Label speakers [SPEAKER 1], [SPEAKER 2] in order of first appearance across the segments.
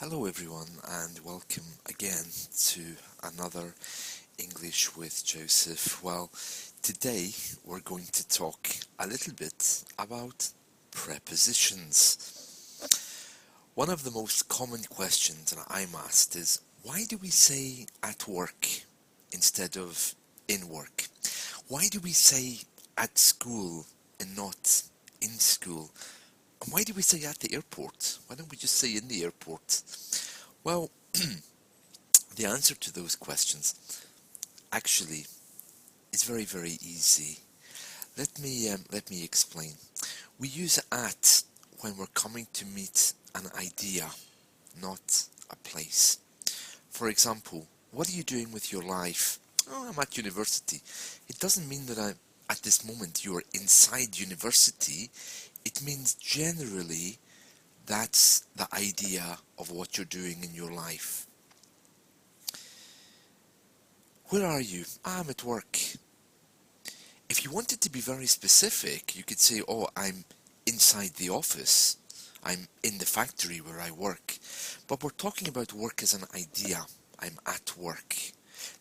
[SPEAKER 1] Hello everyone and welcome again to another English with Joseph. Well, today we're going to talk a little bit about prepositions. One of the most common questions that I'm asked is, why do we say at work instead of in work? Why do we say at school and not in school? And why do we say at the airport? Why don't we just say in the airport? Well, the answer to those questions actually is very, very easy. Let me explain. We use at when we're coming to meet an idea, not a place. For example, what are you doing with your life? Oh, I'm at university. It doesn't mean that at this moment you're inside university. It means generally that's the idea of what you're doing in your life. Where are you? I'm at work. If you wanted to be very specific, you could say, oh, I'm inside the office. I'm in the factory where I work. But we're talking about work as an idea. I'm at work.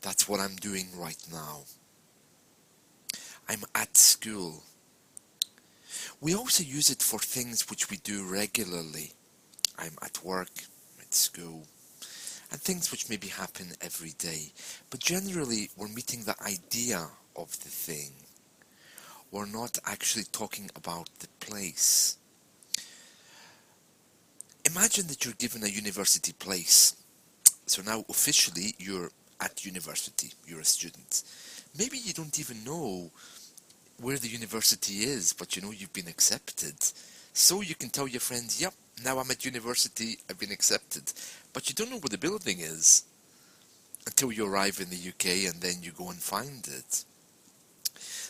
[SPEAKER 1] That's what I'm doing right now. I'm at school. We also use it for things which we do regularly. I'm at work, I'm at school, and things which maybe happen every day. But generally, we're meeting the idea of the thing. We're not actually talking about the place. Imagine that you're given a university place. So now officially you're at university, you're a student. Maybe you don't even know where the university is, but you know you've been accepted. So you can tell your friends, yep, now I'm at university, I've been accepted. But you don't know where the building is until you arrive in the UK and then you go and find it.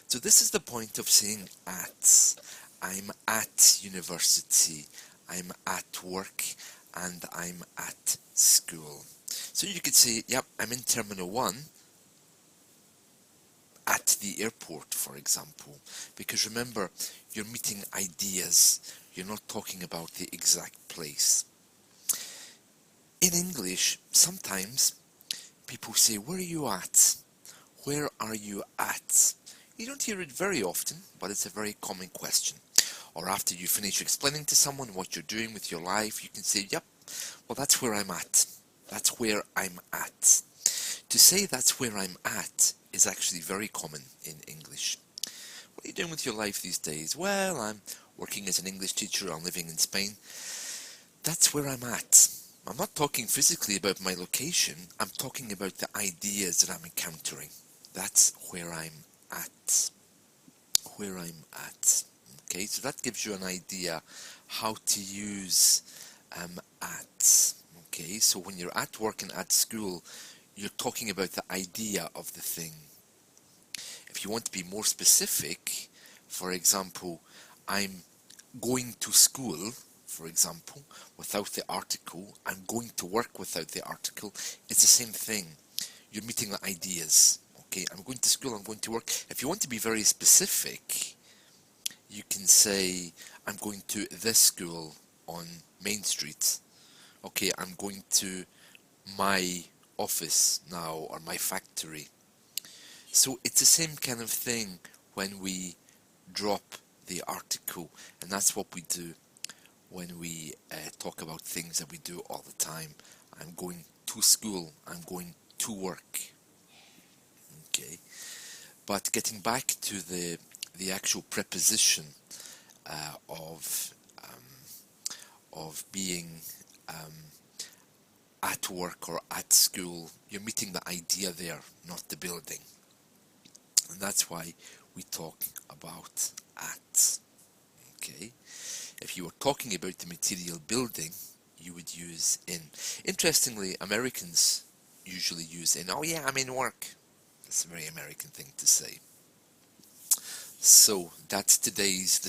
[SPEAKER 1] So this is the point of saying at. I'm at university, I'm at work, and I'm at school. So you could say, yep, I'm in Terminal 1, at the airport, for example, because remember, you're meeting ideas, you're not talking about the exact place. In English, sometimes people say, where are you at? Where are you at? You don't hear it very often, but it's a very common question. Or after you finish explaining to someone what you're doing with your life, you can say, yep, well, that's where I'm at. That's where I'm at. To say that's where I'm at is actually very common in English. What are you doing with your life these days? Well, I'm working as an English teacher, I'm living in Spain. That's where I'm at. I'm not talking physically about my location, I'm talking about the ideas that I'm encountering. That's where I'm at. Where I'm at. Okay, so that gives you an idea how to use at. Okay, so when you're at work and at school, you're talking about the idea of the thing. If you want to be more specific, for example, I'm going to school, for example, without the article, I'm going to work without the article, it's the same thing. You're meeting the ideas. Okay, I'm going to school, I'm going to work. If you want to be very specific, you can say, I'm going to this school on Main Street. Okay, I'm going to my office now, or my factory. So it's the same kind of thing when we drop the article, and that's what we do when we talk about things that we do all the time. I'm going to school, I'm going to work. Okay, but getting back to the actual preposition of being at work or at school, you're meeting the idea there, not the building. And that's why we talk about at. Okay? If you were talking about the material building, you would use in. Interestingly, Americans usually use in. Oh yeah, I'm in work. That's a very American thing to say. So that's today's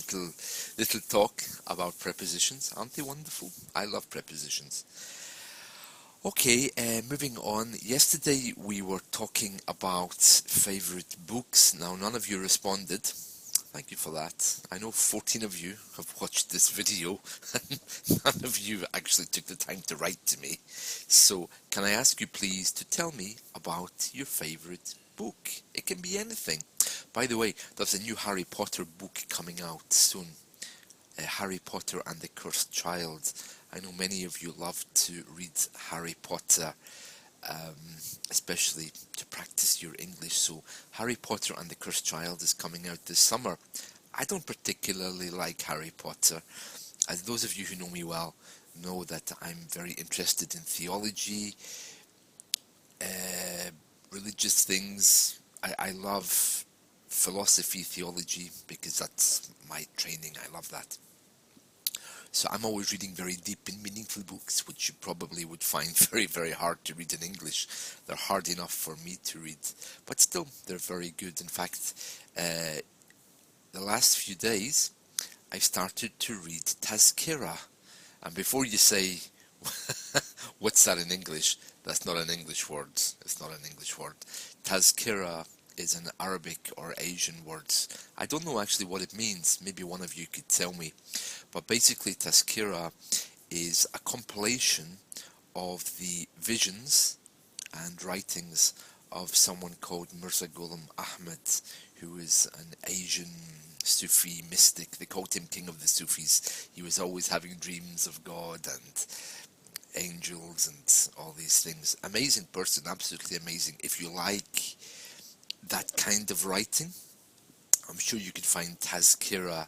[SPEAKER 1] little talk about prepositions. Aren't they wonderful? I love prepositions. Okay, moving on. Yesterday we were talking about favourite books. Now none of you responded, Thank you for that. I know 14 of you have watched this video and none of you actually took the time to write to me. So can I ask you please to tell me about your favourite book? It can be anything. By the way, there's a new Harry Potter book coming out soon. Harry Potter and the Cursed Child. I know many of you love to read Harry Potter, especially to practice your English. So Harry Potter and the Cursed Child is coming out this summer. I don't particularly like Harry Potter. As those of you who know me well know that I'm very interested in theology, religious things. I love philosophy, theology, because that's my training. I love that. So I'm always reading very deep and meaningful books, which you probably would find very, very hard to read in English. They're hard enough for me to read, but still, they're very good. In fact, the last few days, I've started to read Tazkira. And before you say, what's that in English? That's not an English word. It's not an English word. Tazkira is an Arabic or Asian word. I don't know actually what it means. Maybe one of you could tell me. But basically, Tazkira is a compilation of the visions and writings of someone called Mirza Ghulam Ahmad, who is an Asian Sufi mystic. They called him King of the Sufis. He was always having dreams of God and angels and all these things. Amazing person, absolutely amazing. If you like that kind of writing, I'm sure you could find Tazkira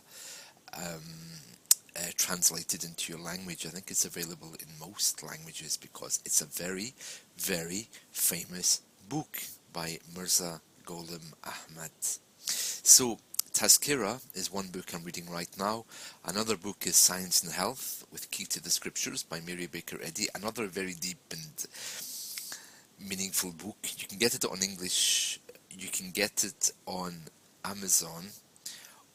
[SPEAKER 1] translated into your language. I think it's available in most languages because it's a very, very famous book by Mirza Ghulam Ahmad. So Tazkira is one book I'm reading right now. Another book is Science and Health with Key to the Scriptures by Mary Baker Eddy. Another very deep and meaningful book. You can get it on English. You can get it on Amazon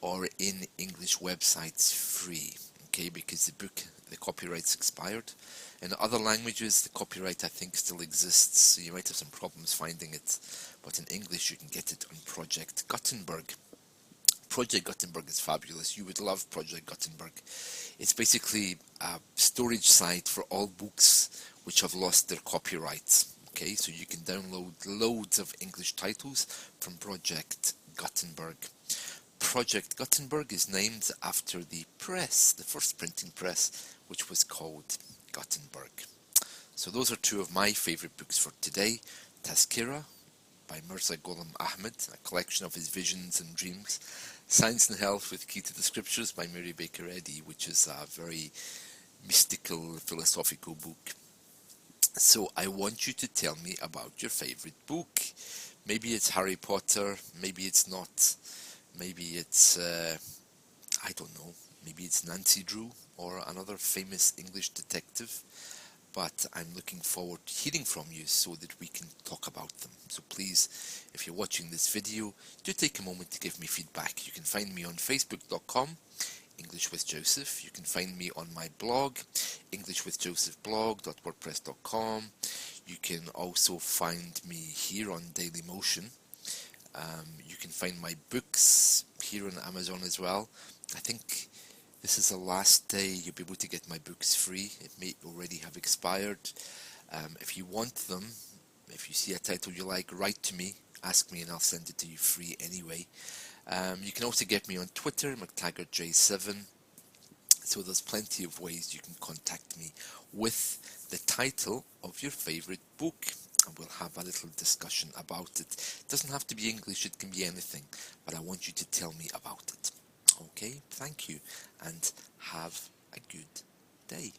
[SPEAKER 1] or in English websites free. Okay, because the copyright's expired. In other languages, the copyright I think still exists, so you might have some problems finding it. But in English, you can get it on Project Gutenberg. Project Gutenberg is fabulous. You would love Project Gutenberg. It's basically a storage site for all books which have lost their copyright. Okay, so you can download loads of English titles from Project Gutenberg. Project Gutenberg is named after the press, the first printing press, which was called Gutenberg. So those are two of my favourite books for today. Tazkira by Mirza Ghulam Ahmad, a collection of his visions and dreams. Science and Health with Key to the Scriptures by Mary Baker Eddy, which is a very mystical, philosophical book. So I want you to tell me about your favourite book. Maybe it's Harry Potter, maybe it's not. Maybe it's, I don't know, maybe it's Nancy Drew or another famous English detective. But I'm looking forward to hearing from you so that we can talk about them. So please, if you're watching this video, do take a moment to give me feedback. You can find me on facebook.com, English with Joseph. You can find me on my blog, englishwithjosephblog.wordpress.com. You can also find me here on Dailymotion. You can find my books here on Amazon as well. I think this is the last day you'll be able to get my books free. It may already have expired. If you want them, if you see a title you like, write to me, ask me and I'll send it to you free anyway. You can also get me on Twitter, McTaggartJ7. So there's plenty of ways you can contact me with the title of your favourite book. And we'll have a little discussion about it. It doesn't have to be English, it can be anything. But I want you to tell me about it. Okay, thank you, and have a good day.